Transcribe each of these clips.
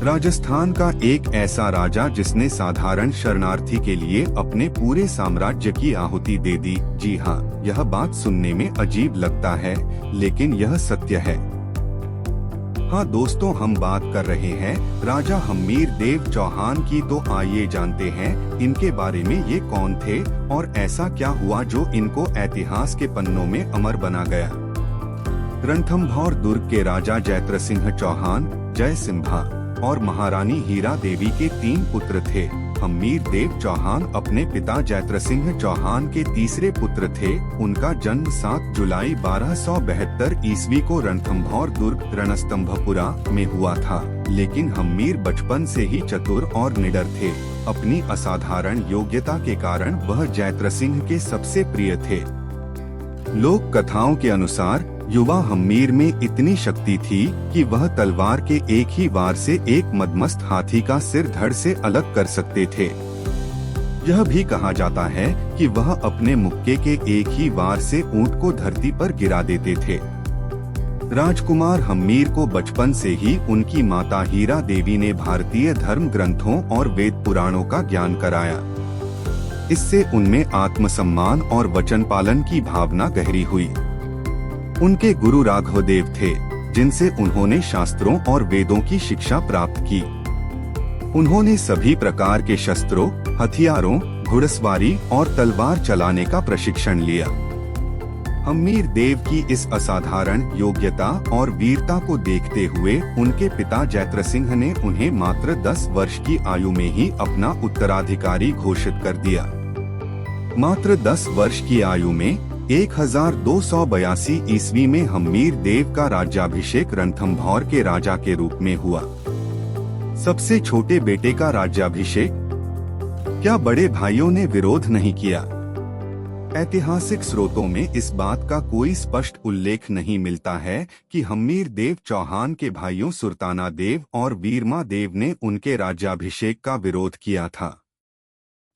राजस्थान का एक ऐसा राजा जिसने साधारण शरणार्थी के लिए अपने पूरे साम्राज्य की आहुति दे दी। जी हाँ, यह बात सुनने में अजीब लगता है, लेकिन यह सत्य है। हाँ दोस्तों, हम बात कर रहे हैं राजा हम्मीर देव चौहान की। तो आइए जानते हैं इनके बारे में, ये कौन थे और ऐसा क्या हुआ जो इनको इतिहास के पन्नों में अमर बना गया। रणथंभौर दुर्ग के राजा जयद्रथ सिंह चौहान, जय सिम्हा और महारानी हीरा देवी के 3 पुत्र थे। हम्मीर देव चौहान अपने पिता जयद्रथ सिंह चौहान के तीसरे पुत्र थे। उनका जन्म 7 जुलाई 1272 ईस्वी को रणथंभौर दुर्ग रणस्तंभपुरा में हुआ था। लेकिन हम्मीर बचपन से ही चतुर और निडर थे। अपनी असाधारण योग्यता के कारण वह जयद्रथ सिंह के सबसे प्रिय थे। लोक कथाओं के अनुसार युवा हम्मीर में इतनी शक्ति थी कि वह तलवार के एक ही वार से एक मदमस्त हाथी का सिर धड़ से अलग कर सकते थे। यह भी कहा जाता है कि वह अपने मुक्के के एक ही वार से ऊंट को धरती पर गिरा देते थे। राजकुमार हम्मीर को बचपन से ही उनकी माता हीरा देवी ने भारतीय धर्म ग्रंथों और वेद पुराणों का ज्ञान कराया। इससे उनमें आत्मसम्मान और वचन पालन की भावना गहरी हुई। उनके गुरु राघवदेव थे, जिनसे उन्होंने शास्त्रों और वेदों की शिक्षा प्राप्त की। उन्होंने सभी प्रकार के शस्त्रों, हथियारों, घुड़सवारी और तलवार चलाने का प्रशिक्षण लिया। हम्मीर देव की इस असाधारण योग्यता और वीरता को देखते हुए उनके पिता जयद्रथ सिंह ने उन्हें मात्र 10 वर्ष की आयु में ही अपना उत्तराधिकारी घोषित कर दिया। मात्र 10 वर्ष की आयु में 1282 ईस्वी में हम्मीर देव का राज्याभिषेक रणथंभौर के राजा के रूप में हुआ। सबसे छोटे बेटे का राज्याभिषेक, क्या बड़े भाइयों ने विरोध नहीं किया? ऐतिहासिक स्रोतों में इस बात का कोई स्पष्ट उल्लेख नहीं मिलता है कि हम्मीर देव चौहान के भाइयों सुरताना देव और वीरमा देव ने उनके राज्याभिषेक का विरोध किया था।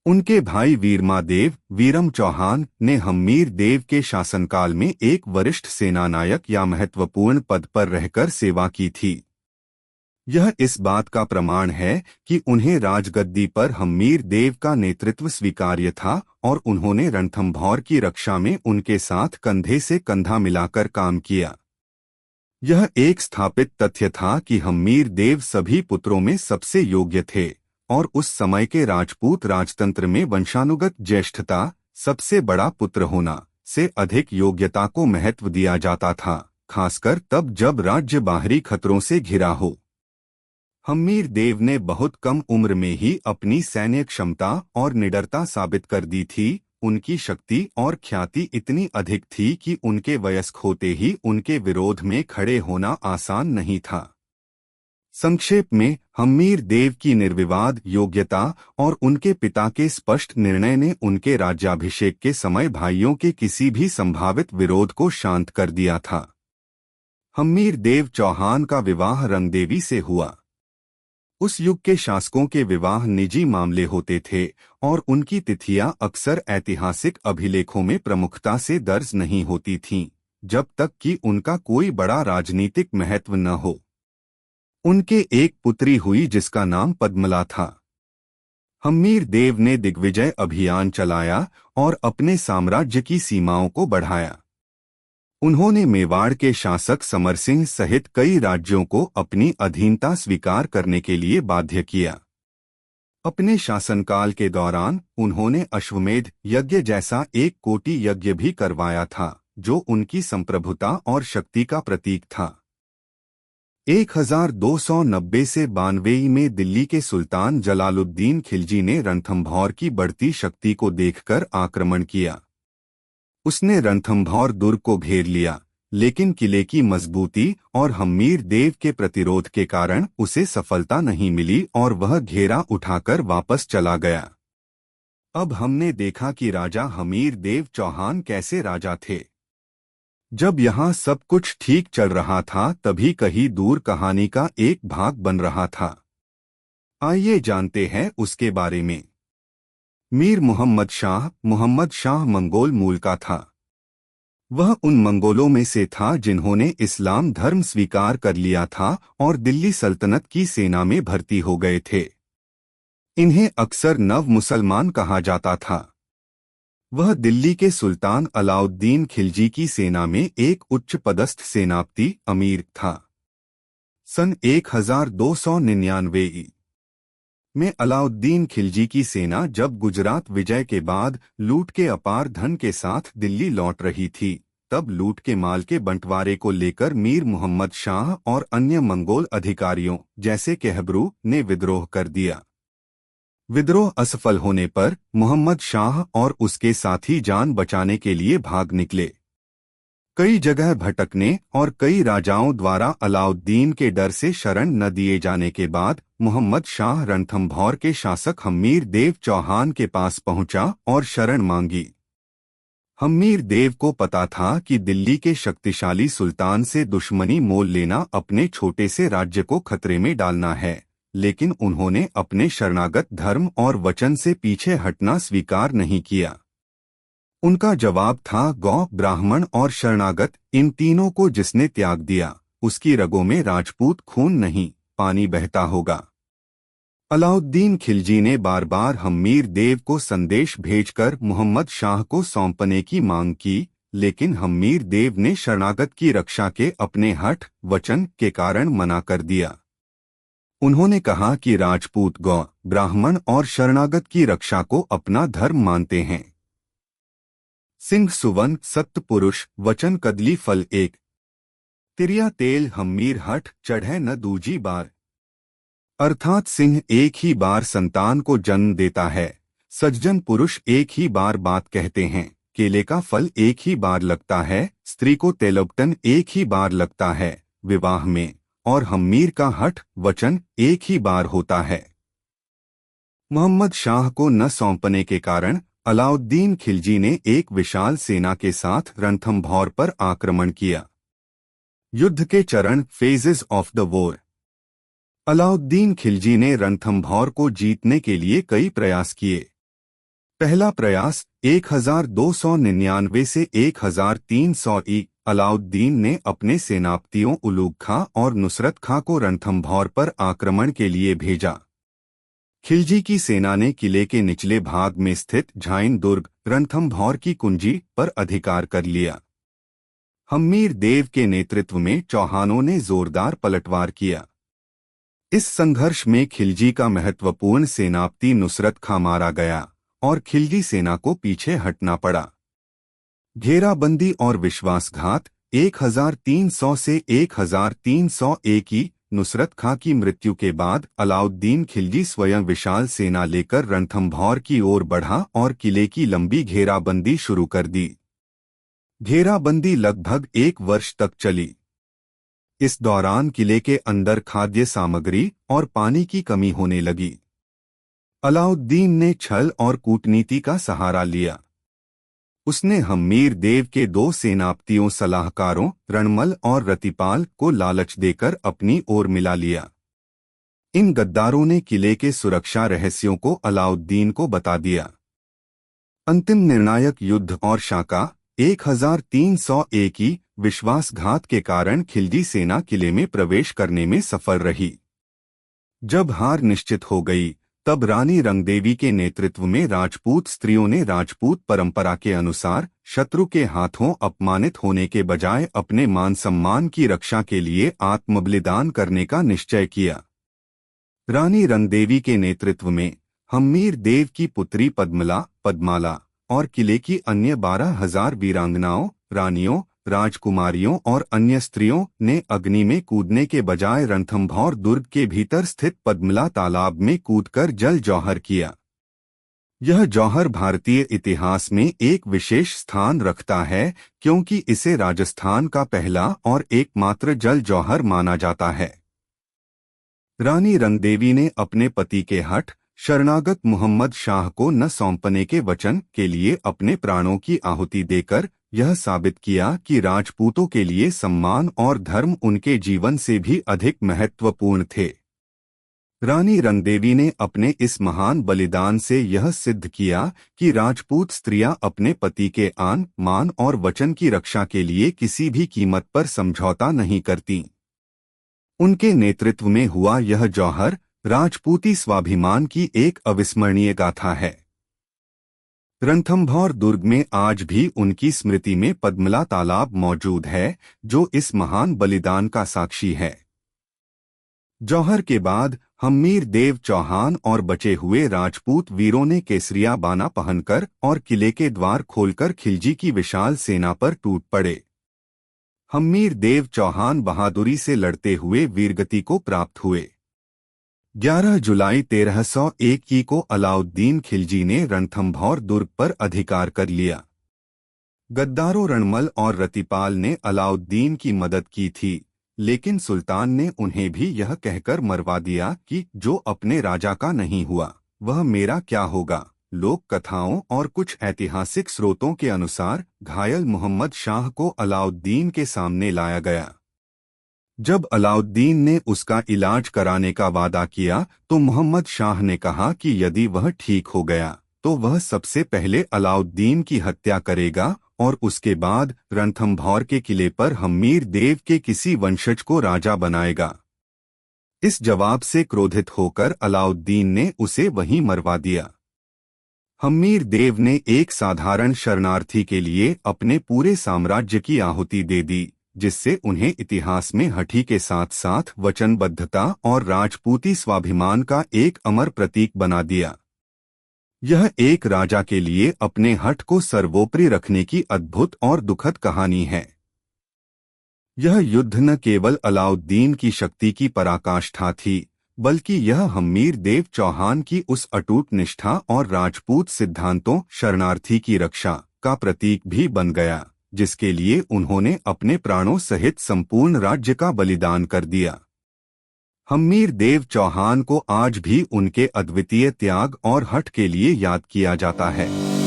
उनके भाई वीरमा देव, वीरम चौहान ने हम्मीर देव के शासनकाल में एक वरिष्ठ सेनानायक या महत्वपूर्ण पद पर रहकर सेवा की थी। यह इस बात का प्रमाण है कि उन्हें राजगद्दी पर हम्मीर देव का नेतृत्व स्वीकार्य था और उन्होंने रणथंभौर की रक्षा में उनके साथ कंधे से कंधा मिलाकर काम किया। यह एक स्थापित तथ्य था कि हम्मीर देव सभी पुत्रों में सबसे योग्य थे और उस समय के राजपूत राजतंत्र में वंशानुगत ज्येष्ठता, सबसे बड़ा पुत्र होना से अधिक योग्यता को महत्व दिया जाता था, खासकर तब जब राज्य बाहरी खतरों से घिरा हो। हम्मीर देव ने बहुत कम उम्र में ही अपनी सैन्य क्षमता और निडरता साबित कर दी थी। उनकी शक्ति और ख्याति इतनी अधिक थी कि उनके वयस्क होते ही उनके विरोध में खड़े होना आसान नहीं था। संक्षेप में, हम्मीर देव की निर्विवाद योग्यता और उनके पिता के स्पष्ट निर्णय ने उनके राज्याभिषेक के समय भाइयों के किसी भी संभावित विरोध को शांत कर दिया था। हम्मीर देव चौहान का विवाह रंगदेवी से हुआ। उस युग के शासकों के विवाह निजी मामले होते थे और उनकी तिथियां अक्सर ऐतिहासिक अभिलेखों में प्रमुखता से दर्ज नहीं होती थीं, जब तक कि उनका कोई बड़ा राजनीतिक महत्व न हो। उनके एक पुत्री हुई जिसका नाम पद्मला था। हम्मीर देव ने दिग्विजय अभियान चलाया और अपने साम्राज्य की सीमाओं को बढ़ाया। उन्होंने मेवाड़ के शासक समर सिंह सहित कई राज्यों को अपनी अधीनता स्वीकार करने के लिए बाध्य किया। अपने शासनकाल के दौरान उन्होंने अश्वमेध यज्ञ जैसा एक कोटि यज्ञ भी करवाया था, जो उनकी संप्रभुता और शक्ति का प्रतीक था। 1290 से 92 में दिल्ली के सुल्तान जलालुद्दीन खिलजी ने रणथंभौर की बढ़ती शक्ति को देखकर आक्रमण किया। उसने रणथंभौर दुर्ग को घेर लिया, लेकिन किले की मजबूती और हम्मीर देव के प्रतिरोध के कारण उसे सफलता नहीं मिली और वह घेरा उठाकर वापस चला गया। अब हमने देखा कि राजा हम्मीर देव चौहान कैसे राजा थे। जब यहाँ सब कुछ ठीक चल रहा था, तभी कहीं दूर कहानी का एक भाग बन रहा था। आइए जानते हैं उसके बारे में। मीर मोहम्मद शाह मंगोल मूल का था। वह उन मंगोलों में से था जिन्होंने इस्लाम धर्म स्वीकार कर लिया था और दिल्ली सल्तनत की सेना में भर्ती हो गए थे। इन्हें अक्सर नव मुसलमान कहा जाता था। वह दिल्ली के सुल्तान अलाउद्दीन खिलजी की सेना में एक उच्च पदस्थ सेनापति अमीर था। सन 1299 में अलाउद्दीन खिलजी की सेना जब गुजरात विजय के बाद लूट के अपार धन के साथ दिल्ली लौट रही थी, तब लूट के माल के बंटवारे को लेकर मीर मुहम्मद शाह और अन्य मंगोल अधिकारियों जैसे कहबरू ने विद्रोह कर दिया। विद्रोह असफल होने पर मुहम्मद शाह और उसके साथी जान बचाने के लिए भाग निकले। कई जगह भटकने और कई राजाओं द्वारा अलाउद्दीन के डर से शरण न दिए जाने के बाद मुहम्मद शाह रणथंभौर के शासक हम्मीर देव चौहान के पास पहुंचा और शरण मांगी। हम्मीर देव को पता था कि दिल्ली के शक्तिशाली सुल्तान से दुश्मनी मोल लेना अपने छोटे से राज्य को खतरे में डालना है, लेकिन उन्होंने अपने शरणागत धर्म और वचन से पीछे हटना स्वीकार नहीं किया। उनका जवाब था, गौ, ब्राह्मण और शरणागत, इन तीनों को जिसने त्याग दिया उसकी रगों में राजपूत खून नहीं, पानी बहता होगा। अलाउद्दीन खिलजी ने बार बार हम्मीर देव को संदेश भेजकर मुहम्मद शाह को सौंपने की मांग की, लेकिन हम्मीर देव ने शरणागत की रक्षा के अपने हठ वचन के कारण मना कर दिया। उन्होंने कहा कि राजपूत गौ, ब्राह्मण और शरणागत की रक्षा को अपना धर्म मानते हैं। सिंह सुवन सत्य पुरुष वचन कदली फल एक, तिरिया तेल हम्मीर हठ चढ़े न दूजी बार। अर्थात सिंह एक ही बार संतान को जन्म देता है, सज्जन पुरुष एक ही बार बात कहते हैं, केले का फल एक ही बार लगता है, स्त्री को तेलबटन एक ही बार लगता है विवाह में, और हम्मीर का हठ वचन एक ही बार होता है। मुहम्मद शाह को न सौंपने के कारण अलाउद्दीन खिलजी ने एक विशाल सेना के साथ रणथंभौर पर आक्रमण किया। युद्ध के चरण, phases of the war. Alauddin Khilji ने रणथंभौर को जीतने के लिए कई प्रयास किए। पहला प्रयास 1299 से 1300 ई। अलाउद्दीन ने अपने सेनापतियों उलूग खां और नुसरत खां को रणथंभौर पर आक्रमण के लिए भेजा। खिलजी की सेना ने किले के निचले भाग में स्थित झाइन दुर्ग, रणथंभौर की कुंजी पर अधिकार कर लिया। हम्मीर देव के नेतृत्व में चौहानों ने जोरदार पलटवार किया। इस संघर्ष में खिलजी का महत्वपूर्ण सेनापति नुसरत खां मारा गया और खिलजी सेना को पीछे हटना पड़ा। घेराबंदी और विश्वासघात 1300 से 1301 ई। नुसरत खां की मृत्यु के बाद अलाउद्दीन खिलजी स्वयं विशाल सेना लेकर रणथंभौर की ओर बढ़ा और किले की लंबी घेराबंदी शुरू कर दी। घेराबंदी लगभग 1 वर्ष तक चली। इस दौरान किले के अंदर खाद्य सामग्री और पानी की कमी होने लगी। अलाउद्दीन ने छल और कूटनीति का सहारा लिया। उसने हम्मीर देव के 2 सेनापतियों सलाहकारों रणमल और रतिपाल को लालच देकर अपनी ओर मिला लिया। इन गद्दारों ने किले के सुरक्षा रहस्यों को अलाउद्दीन को बता दिया। अंतिम निर्णायक युद्ध और शाका 1301 ई। विश्वासघात के कारण खिलजी सेना किले में प्रवेश करने में सफल रही। जब हार निश्चित हो गई, तब रानी रंगदेवी के नेतृत्व में राजपूत स्त्रियों ने राजपूत परंपरा के अनुसार शत्रु के हाथों अपमानित होने के बजाय अपने मान सम्मान की रक्षा के लिए आत्मबलिदान करने का निश्चय किया। रानी रंगदेवी के नेतृत्व में हम्मीर देव की पुत्री पद्माला और किले की अन्य 12,000 वीरांगनाओं, रानियों, राजकुमारियों और अन्य स्त्रियों ने अग्नि में कूदने के बजाय रणथंभौर दुर्ग के भीतर स्थित पद्मला तालाब में कूदकर जल जौहर किया। यह जौहर भारतीय इतिहास में एक विशेष स्थान रखता है, क्योंकि इसे राजस्थान का पहला और एकमात्र जल जौहर माना जाता है। रानी रंगदेवी ने अपने पति के हठ शरणागत मुहम्मद शाह को न सौंपने के वचन के लिए अपने प्राणों की आहुति देकर यह साबित किया कि राजपूतों के लिए सम्मान और धर्म उनके जीवन से भी अधिक महत्वपूर्ण थे। रानी रंगदेवी ने अपने इस महान बलिदान से यह सिद्ध किया कि राजपूत स्त्रियां अपने पति के आन, मान और वचन की रक्षा के लिए किसी भी कीमत पर समझौता नहीं करती। उनके नेतृत्व में हुआ यह जौहर राजपूती स्वाभिमान की एक अविस्मरणीय गाथा है। रणथंभौर दुर्ग में आज भी उनकी स्मृति में पद्मला तालाब मौजूद है, जो इस महान बलिदान का साक्षी है। जौहर के बाद हम्मीर देव चौहान और बचे हुए राजपूत वीरों ने केसरिया बाना पहनकर और किले के द्वार खोलकर खिलजी की विशाल सेना पर टूट पड़े। हम्मीर देव चौहान बहादुरी से लड़ते हुए वीरगति को प्राप्त हुए। 11 जुलाई 1301 को अलाउद्दीन खिलजी ने रणथंभौर दुर्ग पर अधिकार कर लिया। गद्दारों रणमल और रतिपाल ने अलाउद्दीन की मदद की थी, लेकिन सुल्तान ने उन्हें भी यह कहकर मरवा दिया कि जो अपने राजा का नहीं हुआ वह मेरा क्या होगा। लोक कथाओं और कुछ ऐतिहासिक स्रोतों के अनुसार घायल मोहम्मद शाह को अलाउद्दीन के सामने लाया गया। जब अलाउद्दीन ने उसका इलाज कराने का वादा किया तो मोहम्मद शाह ने कहा कि यदि वह ठीक हो गया तो वह सबसे पहले अलाउद्दीन की हत्या करेगा और उसके बाद रणथंभौर के किले पर हम्मीर देव के किसी वंशज को राजा बनाएगा। इस जवाब से क्रोधित होकर अलाउद्दीन ने उसे वहीं मरवा दिया। हम्मीर देव ने एक साधारण शरणार्थी के लिए अपने पूरे साम्राज्य की आहुति दे दी, जिससे उन्हें इतिहास में हठी के साथ साथ वचनबद्धता और राजपूती स्वाभिमान का एक अमर प्रतीक बना दिया। यह एक राजा के लिए अपने हठ को सर्वोपरि रखने की अद्भुत और दुखद कहानी है। यह युद्ध न केवल अलाउद्दीन की शक्ति की पराकाष्ठा थी, बल्कि यह हम्मीर देव चौहान की उस अटूट निष्ठा और राजपूत सिद्धांतों शरणार्थी की रक्षा का प्रतीक भी बन गया, जिसके लिए उन्होंने अपने प्राणों सहित संपूर्ण राज्य का बलिदान कर दिया। हम्मीर देव चौहान को आज भी उनके अद्वितीय त्याग और हठ के लिए याद किया जाता है।